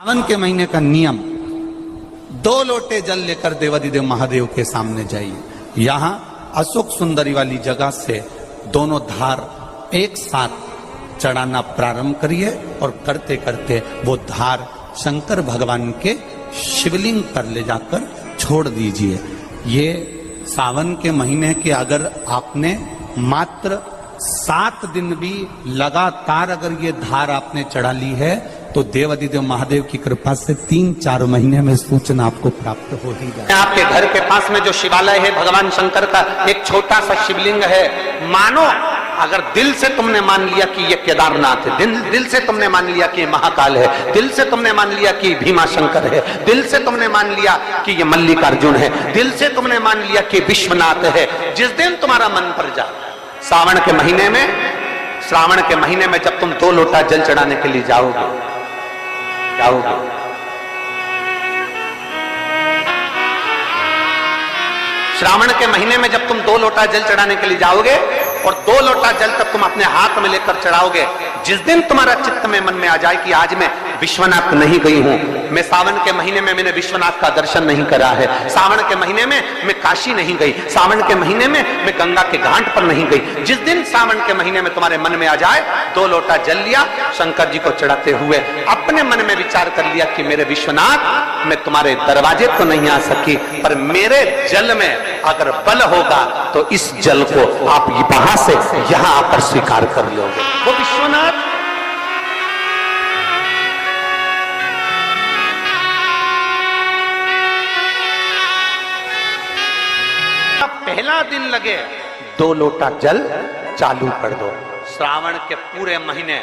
सावन के महीने का नियम, 2 लोटे जल लेकर देवाधिदेव महादेव के सामने जाइए। यहाँ अशोक सुंदरी वाली जगह से दोनों धार एक साथ चढ़ाना प्रारंभ करिए और करते करते वो धार शंकर भगवान के शिवलिंग पर ले जाकर छोड़ दीजिए। ये सावन के महीने के अगर आपने मात्र 7 दिन भी लगातार अगर ये धार आपने चढ़ा ली है तो देवाधिदेव महादेव की कृपा से 3-4 महीने में सूचना आपको प्राप्त हो ही जाए। आपके घर के पास में जो शिवालय है भगवान शंकर का एक छोटा सा शिवलिंग है। मानो अगर दिल से तुमने मान लिया कि ये केदारनाथ है, दिल से तुमने मान लिया कि ये महाकाल है, दिल से तुमने मान लिया कि भीमा शंकर है, दिल से तुमने मान लिया कि ये मल्लिकार्जुन है, दिल से तुमने मान लिया कि विश्वनाथ है। जिस दिन तुम्हारा मन पर जाए, श्रावण के महीने में जब तुम 2 लोटा जल चढ़ाने के लिए जाओगे, श्रावण के महीने में जब तुम 2 लोटा जल चढ़ाने के लिए जाओगे और 2 लोटा जल तक तुम अपने हाथ में लेकर चढ़ाओगे, जिस दिन तुम्हारा चित्त में मन में आ जाए कि आज मैं विश्वनाथ नहीं गई हूं, मैं सावन के महीने में मैंने विश्वनाथ का दर्शन नहीं करा है, सावन के महीने में मैं काशी नहीं गई, सावन के महीने में मैं गंगा के घाट पर नहीं गई, जिस दिन सावन के महीने में तुम्हारे मन में आ जाए 2 लोटा जल लिया, शंकर जी को चढ़ाते हुए अपने मन में विचार कर लिया कि मेरे विश्वनाथ, मैं तुम्हारे दरवाजे तो नहीं आ सकी, पर मेरे जल में अगर बल होगा तो इस जल को आप वहां से यहां आकर स्वीकार कर लोगे। वो विश्वनाथ पहला दिन लगे 2 लोटा जल चालू कर दो। श्रावण के पूरे महीने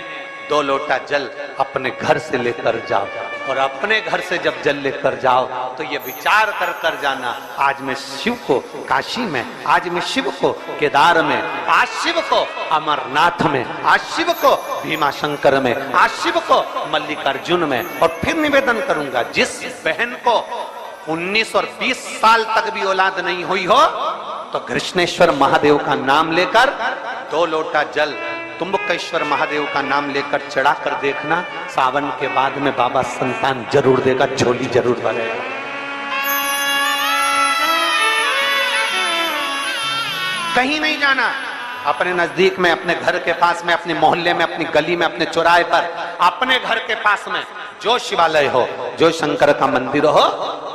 2 लोटा जल अपने घर से लेकर जाओ और अपने घर से जब जल लेकर जाओ तो ये विचार कर कर जाना, आज मैं शिव को काशी में, आज मैं शिव को केदार में, आज शिव को अमरनाथ में, आज शिव को भीमा शंकर में, आज शिव को मल्लिकार्जुन में। और फिर निवेदन करूंगा, जिस बहन को 19 और 20 साल तक भी औलाद नहीं हुई हो तो कृष्णेश्वर महादेव का नाम लेकर 2 लोटा जल तुम्बकेश्वर महादेव का नाम लेकर चढ़ा कर देखना, सावन के बाद में बाबा संतान जरूर देगा, झोली जरूर भरेगा। कहीं नहीं जाना, अपने नजदीक में, अपने घर के पास में, अपने मोहल्ले में, अपनी गली में, अपने चौराहे पर, अपने घर के पास में जो शिवालय हो, जो शंकर का मंदिर हो,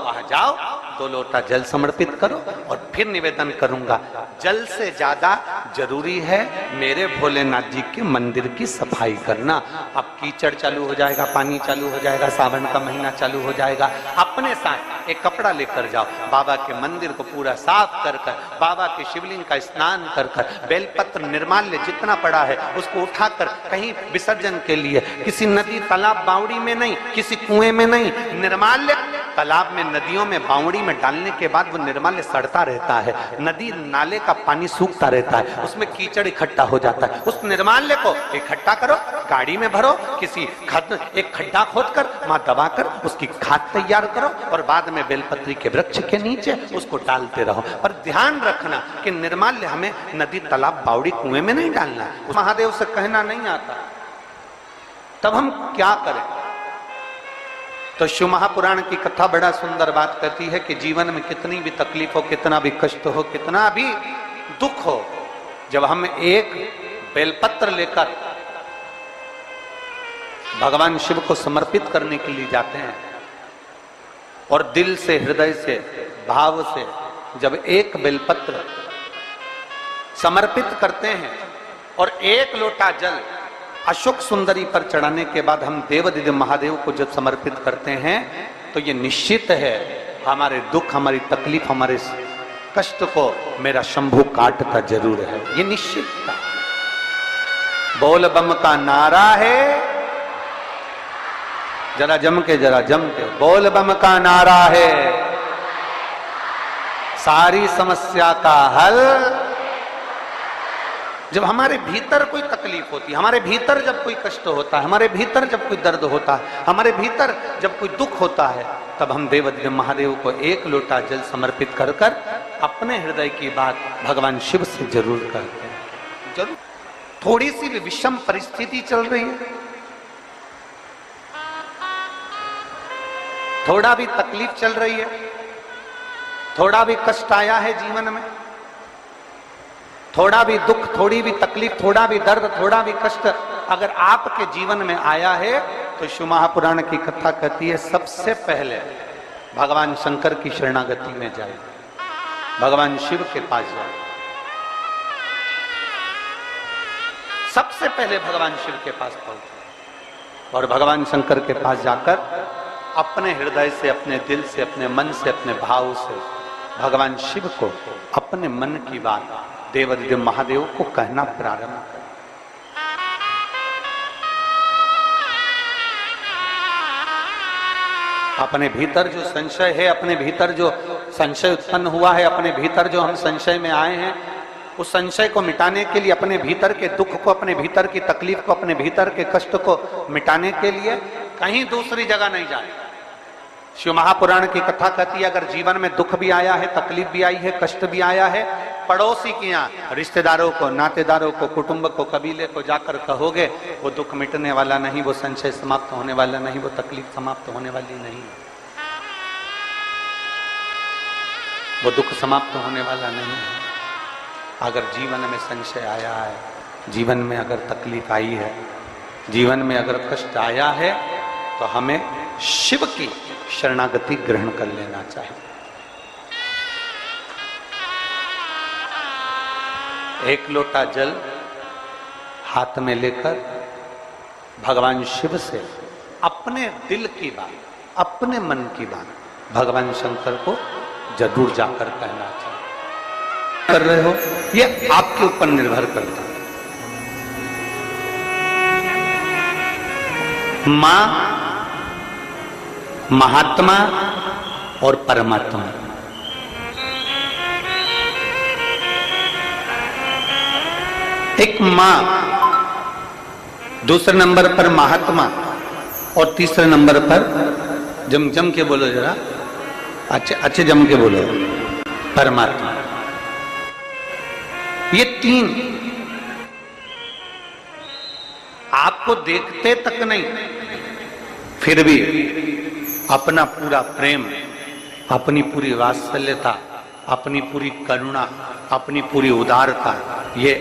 वहां जाओ, 2 लोटा जल समर्पित करो। और फिर निवेदन करूंगा, जल से ज्यादा जरूरी है मेरे भोलेनाथ जी के मंदिर की सफाई करना। अब कीचड़ चालू हो जाएगा, पानी चालू हो जाएगा, सावन का महीना चालू हो जाएगा, अपने साथ एक कपड़ा लेकर जाओ, बाबा के मंदिर को पूरा साफ कर कर, बाबा के शिवलिंग का स्नान कर कर, बेलपत्र निर्माल्य जितना पड़ा है उसको उठाकर कहीं विसर्जन के लिए, किसी नदी तालाब बावड़ी में नहीं, किसी कुएं में नहीं, निर्माल्य तालाब में, नदियों में, बावड़ी में डालने के बाद वो निर्माल्य सड़ता रहता है, नदी नाले का पानी सूखता रहता है, उसमें कीचड़ इकट्ठा हो जाता है। उस निर्माल्य को इकट्ठा करो, गाड़ी में भरो, किसी एक खड्डा खोदकर वहां दबाकर उसकी खाद तैयार करो और बाद में बेलपत्री के वृक्ष के नीचे उसको डालते रहो। पर ध्यान रखना कि निर्माल्य हमें नदी तालाब बावड़ी कुएं में नहीं डालना, महादेव से कहना नहीं आता। तब हम क्या करें? तो शिव महापुराण की कथा बड़ा सुंदर बात कहती है कि जीवन में कितनी भी तकलीफ हो, कितना भी कष्ट हो, कितना भी दुख हो, जब हम एक बेलपत्र लेकर भगवान शिव को समर्पित करने के लिए जाते हैं और दिल से, हृदय से, भाव से जब एक बेलपत्र समर्पित करते हैं और 1 लोटा जल अशोक सुंदरी पर चढ़ाने के बाद हम देवाधिदेव महादेव को जब समर्पित करते हैं तो ये निश्चित है हमारे दुख, हमारी तकलीफ, हमारे कष्ट को मेरा शंभू काटता जरूर है, ये निश्चित था। बोल बम का नारा है, जरा जम के, बोल बम का नारा है, सारी समस्या का हल। जब हमारे भीतर कोई तकलीफ होती है, हमारे भीतर जब कोई कष्ट होता है, हमारे भीतर जब कोई दर्द होता है, हमारे भीतर जब कोई दुख होता है, तब हम देवाधिदेव महादेव को 1 लोटा जल समर्पित कर कर अपने हृदय की बात भगवान शिव से जरूर करते हैं। जरूर थोड़ी सी भी विषम परिस्थिति चल रही है, थोड़ा भी तकलीफ चल रही है, थोड़ा भी कष्ट आया है जीवन में, थोड़ा भी दुख, थोड़ी भी तकलीफ, थोड़ा भी दर्द, थोड़ा भी कष्ट अगर आपके जीवन में आया है तो शिव महापुराण की कथा कहती है सबसे पहले भगवान शंकर की शरणागति में जाए, भगवान शिव के पास जाए। सबसे पहले भगवान शिव के पास पहुंचे और भगवान शंकर के पास जाकर अपने हृदय से, अपने दिल से, अपने मन से, अपने भाव से भगवान शिव को अपने मन की बात देवादिदेव महादेव को कहना प्रारंभ कर। अपने भीतर जो संशय है, अपने भीतर जो संशय उत्पन्न हुआ है, अपने भीतर जो हम संशय में आए हैं, उस संशय को मिटाने के लिए, अपने भीतर के दुख को, अपने भीतर की तकलीफ को, अपने भीतर के कष्ट को मिटाने के लिए कहीं दूसरी जगह नहीं जाए। शिव महापुराण की कथा कहती है अगर जीवन में दुख भी आया है, तकलीफ भी आई है, कष्ट भी आया है, पड़ोसी के यहाँ, रिश्तेदारों को, नातेदारों को, कुटुंब को, कबीले को जाकर कहोगे, वो दुख मिटने वाला नहीं, वो संशय समाप्त होने वाला नहीं, वो तकलीफ समाप्त होने वाली नहीं, वो दुख समाप्त होने वाला नहीं है। अगर जीवन में संशय आया है, जीवन में अगर तकलीफ आई है, जीवन में अगर कष्ट आया है, तो हमें शिव की शरणागति ग्रहण कर लेना चाहिए। एक लोटा जल हाथ में लेकर भगवान शिव से अपने दिल की बात, अपने मन की बात भगवान शंकर को जरूर जाकर कहना चाहिए। कर रहे हो ये आपके ऊपर निर्भर करता है। मां, महात्मा और परमात्मा, एक मां, दूसरे नंबर पर महात्मा और तीसरे नंबर पर जम के बोलो जरा, अच्छे जम के बोलो, परमात्मा। ये तीन आपको देखते तक नहीं, फिर भी अपना पूरा प्रेम, अपनी पूरी वात्सल्यता, अपनी पूरी करुणा, अपनी पूरी उदारता ये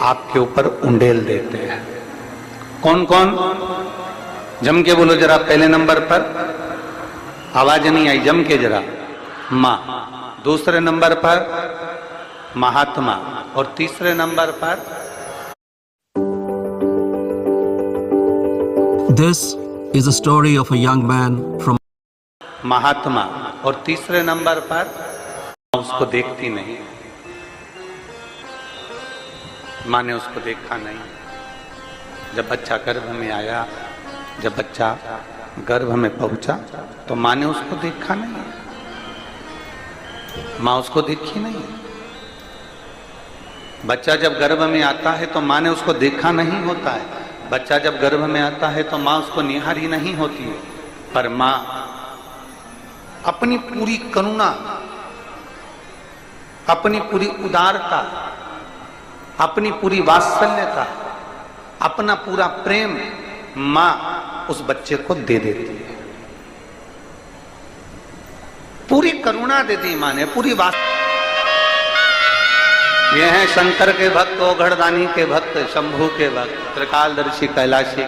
आपके ऊपर उंडेल देते हैं। कौन कौन? जम के बोलो जरा। पहले नंबर पर आवाज नहीं आई, जम के जरा। मां, दूसरे नंबर पर महात्मा और तीसरे नंबर पर This is a story of a young man from महात्मा और तीसरे नंबर पर उसको देखती नहीं, मां ने उसको देखा नहीं। जब बच्चा गर्भ में आया, जब बच्चा गर्भ में पहुंचा तो मां ने उसको देखा नहीं, मां उसको देखी नहीं। बच्चा जब गर्भ में आता है तो मां ने उसको देखा नहीं होता है। बच्चा जब गर्भ में आता है तो मां उसको निहारी नहीं होती है, पर मां अपनी पूरी करुणा, अपनी पूरी उदारता, अपनी पूरी वात्सल्यता, अपना पूरा प्रेम मां उस बच्चे को दे देती है। पूरी करुणा दे दी मां ने, पूरी ये हैं शंकर के भक्त, ओघड़दानी के भक्त, शंभू के भक्त, त्रिकालदर्शी कैलाशी